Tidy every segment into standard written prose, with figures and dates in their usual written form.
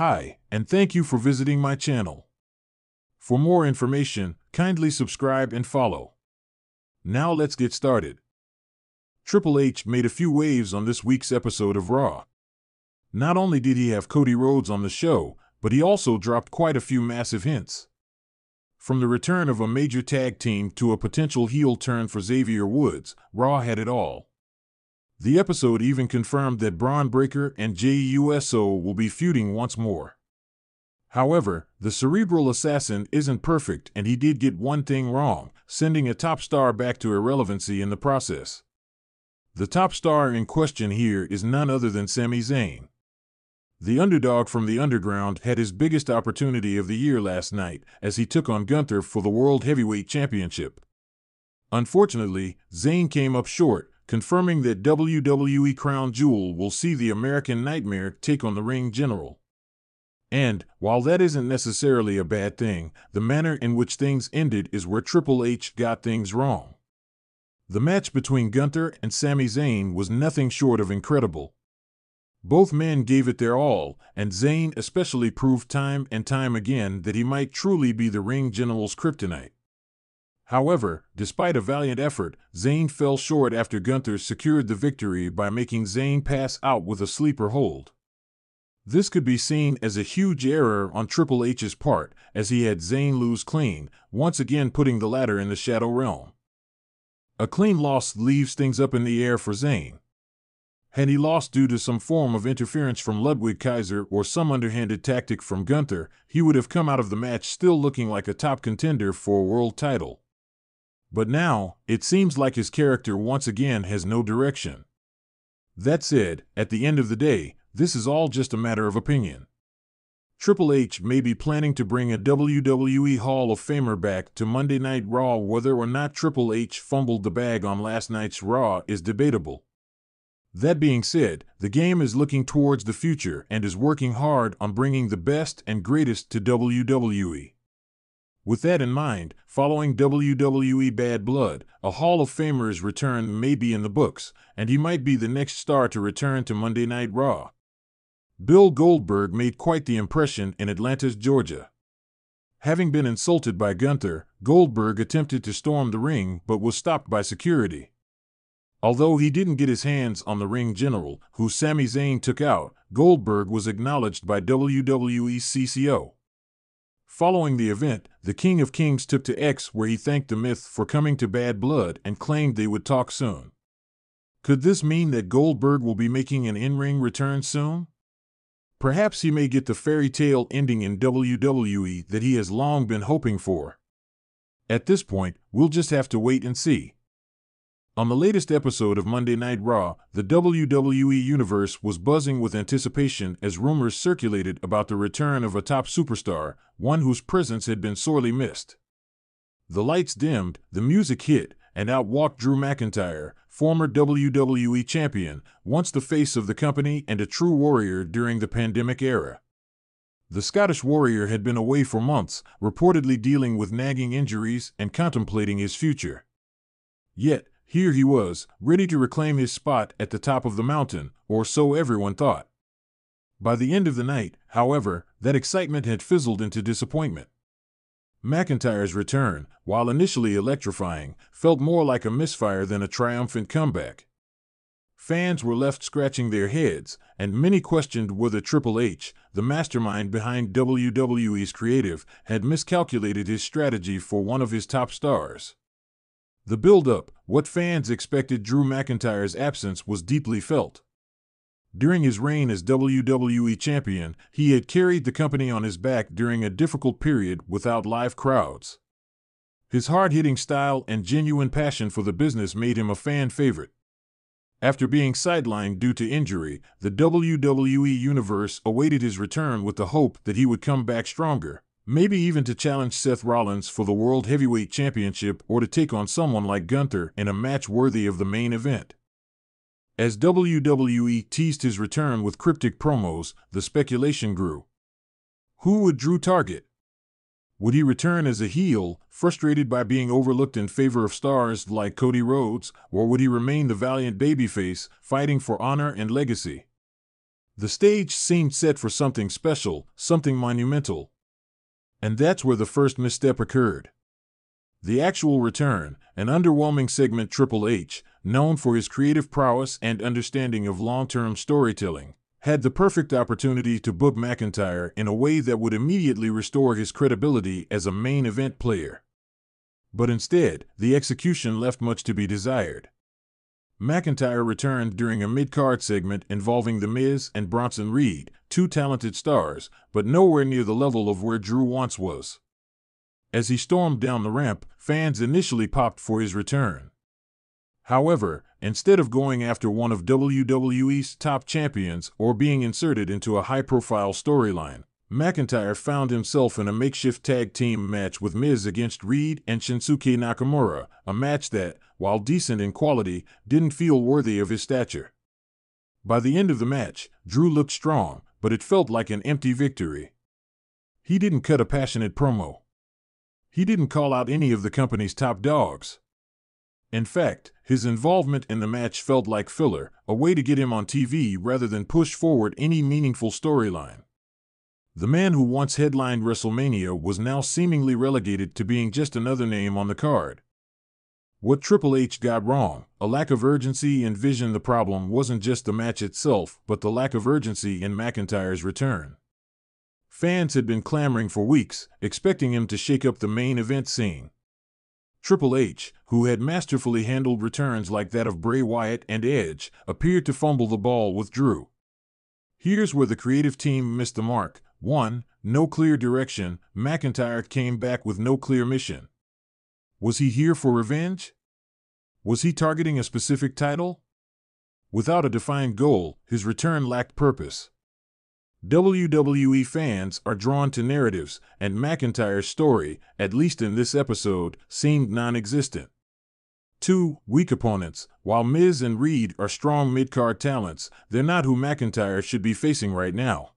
Hi, and thank you for visiting my channel. For more information, kindly subscribe and follow. Now let's get started. Triple H made a few waves on this week's episode of Raw. Not only did he have Cody Rhodes on the show, but he also dropped quite a few massive hints. From the return of a major tag team to a potential heel turn for Xavier Woods, Raw had it all. The episode even confirmed that Braun Breaker and Jey Uso will be feuding once more. However, the cerebral assassin isn't perfect, and he did get one thing wrong, sending a top star back to irrelevancy in the process. The top star in question here is none other than Sami Zayn. The underdog from the underground had his biggest opportunity of the year last night as he took on Gunther for the World Heavyweight Championship. Unfortunately, Zayn came up short, confirming that WWE Crown Jewel will see the American Nightmare take on the Ring General. And, while that isn't necessarily a bad thing, the manner in which things ended is where Triple H got things wrong. The match between Gunther and Sami Zayn was nothing short of incredible. Both men gave it their all, and Zayn especially proved time and time again that he might truly be the Ring General's kryptonite. However, despite a valiant effort, Zayn fell short after Gunther secured the victory by making Zayn pass out with a sleeper hold. This could be seen as a huge error on Triple H's part, as he had Zayn lose clean, once again putting the latter in the Shadow Realm. A clean loss leaves things up in the air for Zayn. Had he lost due to some form of interference from Ludwig Kaiser or some underhanded tactic from Gunther, he would have come out of the match still looking like a top contender for a world title. But now, it seems like his character once again has no direction. That said, at the end of the day, this is all just a matter of opinion. Triple H may be planning to bring a WWE Hall of Famer back to Monday Night Raw. Whether or not Triple H fumbled the bag on last night's Raw is debatable. That being said, the game is looking towards the future and is working hard on bringing the best and greatest to WWE. With that in mind, following WWE Bad Blood, a Hall of Famer's return may be in the books, and he might be the next star to return to Monday Night Raw. Bill Goldberg made quite the impression in Atlanta, Georgia. Having been insulted by Gunther, Goldberg attempted to storm the ring but was stopped by security. Although he didn't get his hands on the Ring General, who Sami Zayn took out, Goldberg was acknowledged by WWE's CCO. Following the event, the King of Kings took to X, where he thanked the Myth for coming to Bad Blood and claimed they would talk soon. Could this mean that Goldberg will be making an in-ring return soon? Perhaps he may get the fairy tale ending in WWE that he has long been hoping for. At this point, we'll just have to wait and see. On the latest episode of Monday Night Raw, the WWE Universe was buzzing with anticipation as rumors circulated about the return of a top superstar, one whose presence had been sorely missed. The lights dimmed, the music hit, and out walked Drew McIntyre, former WWE Champion, once the face of the company and a true warrior during the pandemic era. The Scottish Warrior had been away for months, reportedly dealing with nagging injuries and contemplating his future. Yet, here he was, ready to reclaim his spot at the top of the mountain, or so everyone thought. By the end of the night, however, that excitement had fizzled into disappointment. McIntyre's return, while initially electrifying, felt more like a misfire than a triumphant comeback. Fans were left scratching their heads, and many questioned whether Triple H, the mastermind behind WWE's creative, had miscalculated his strategy for one of his top stars. The build-up, what fans expected Drew McIntyre's absence, was deeply felt. During his reign as WWE Champion, he had carried the company on his back during a difficult period without live crowds. His hard-hitting style and genuine passion for the business made him a fan favorite. After being sidelined due to injury, the WWE Universe awaited his return with the hope that he would come back stronger. Maybe even to challenge Seth Rollins for the World Heavyweight Championship or to take on someone like Gunther in a match worthy of the main event. As WWE teased his return with cryptic promos, the speculation grew. Who would Drew target? Would he return as a heel, frustrated by being overlooked in favor of stars like Cody Rhodes, or would he remain the valiant babyface, fighting for honor and legacy? The stage seemed set for something special, something monumental. And that's where the first misstep occurred. The actual return, an underwhelming segment. Triple H, known for his creative prowess and understanding of long-term storytelling, had the perfect opportunity to book McIntyre in a way that would immediately restore his credibility as a main event player. But instead, the execution left much to be desired. McIntyre returned during a mid-card segment involving The Miz and Bronson Reed, two talented stars, but nowhere near the level of where Drew once was. As he stormed down the ramp, fans initially popped for his return. However, instead of going after one of WWE's top champions or being inserted into a high-profile storyline, McIntyre found himself in a makeshift tag team match with Miz against Reed and Shinsuke Nakamura, a match that, while decent in quality, didn't feel worthy of his stature. By the end of the match, Drew looked strong, but it felt like an empty victory. He didn't cut a passionate promo. He didn't call out any of the company's top dogs. In fact, his involvement in the match felt like filler, a way to get him on TV rather than push forward any meaningful storyline. The man who once headlined WrestleMania was now seemingly relegated to being just another name on the card. What Triple H got wrong, a lack of urgency and vision. The problem wasn't just the match itself, but the lack of urgency in McIntyre's return. Fans had been clamoring for weeks, expecting him to shake up the main event scene. Triple H, who had masterfully handled returns like that of Bray Wyatt and Edge, appeared to fumble the ball with Drew. Here's where the creative team missed the mark. 1. No clear direction. McIntyre came back with no clear mission. Was he here for revenge? Was he targeting a specific title? Without a defined goal, his return lacked purpose. WWE fans are drawn to narratives, and McIntyre's story, at least in this episode, seemed non-existent. 2. Weak opponents. While Miz and Reed are strong mid-card talents, they're not who McIntyre should be facing right now.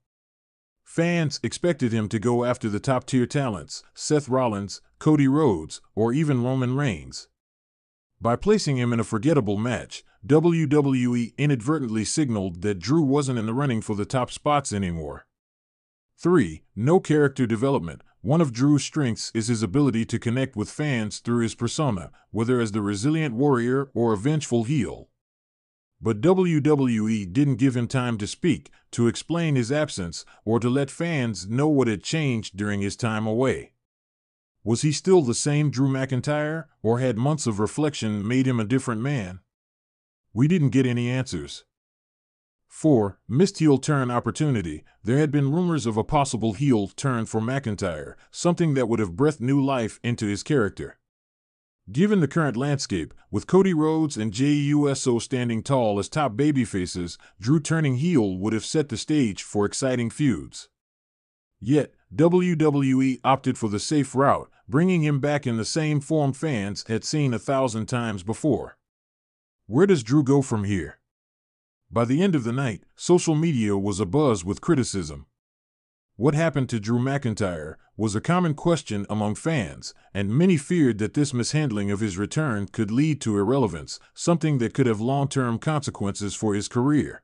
Fans expected him to go after the top-tier talents, Seth Rollins, Cody Rhodes, or even Roman Reigns. By placing him in a forgettable match, WWE inadvertently signaled that Drew wasn't in the running for the top spots anymore. 3. No character development. One of Drew's strengths is his ability to connect with fans through his persona, whether as the resilient warrior or a vengeful heel. But WWE didn't give him time to speak, to explain his absence, or to let fans know what had changed during his time away. Was he still the same Drew McIntyre, or had months of reflection made him a different man? We didn't get any answers. 4. Missed heel turn opportunity. There had been rumors of a possible heel turn for McIntyre, something that would have breathed new life into his character. Given the current landscape, with Cody Rhodes and Jey Uso standing tall as top babyfaces, Drew turning heel would have set the stage for exciting feuds. Yet, WWE opted for the safe route, bringing him back in the same form fans had seen 1,000 times before. Where does Drew go from here? By the end of the night, social media was abuzz with criticism. What happened to Drew McIntyre was a common question among fans, and many feared that this mishandling of his return could lead to irrelevance, something that could have long-term consequences for his career.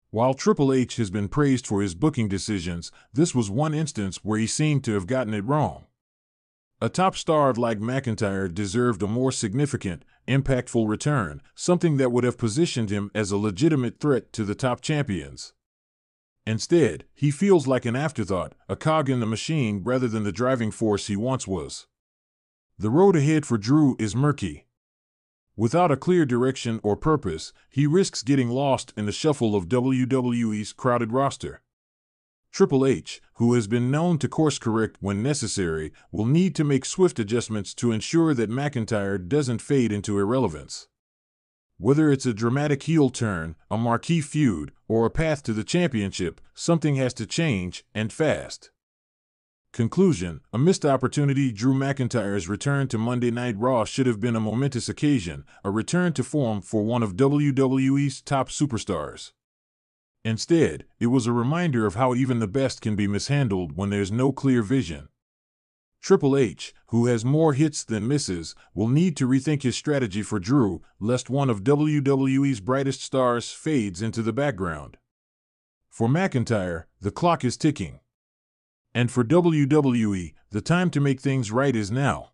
While Triple H has been praised for his booking decisions, this was one instance where he seemed to have gotten it wrong. A top star like McIntyre deserved a more significant, impactful return, something that would have positioned him as a legitimate threat to the top champions. Instead, he feels like an afterthought, a cog in the machine rather than the driving force he once was. The road ahead for Drew is murky. Without a clear direction or purpose, he risks getting lost in the shuffle of WWE's crowded roster. Triple H, who has been known to course-correct when necessary, will need to make swift adjustments to ensure that McIntyre doesn't fade into irrelevance. Whether it's a dramatic heel turn, a marquee feud, or a path to the championship, something has to change, and fast. Conclusion: a missed opportunity. Drew McIntyre's return to Monday Night Raw should have been a momentous occasion, a return to form for one of WWE's top superstars. Instead, it was a reminder of how even the best can be mishandled when there's no clear vision. Triple H, who has more hits than misses, will need to rethink his strategy for Drew, lest one of WWE's brightest stars fades into the background. For McIntyre, the clock is ticking. And for WWE, the time to make things right is now.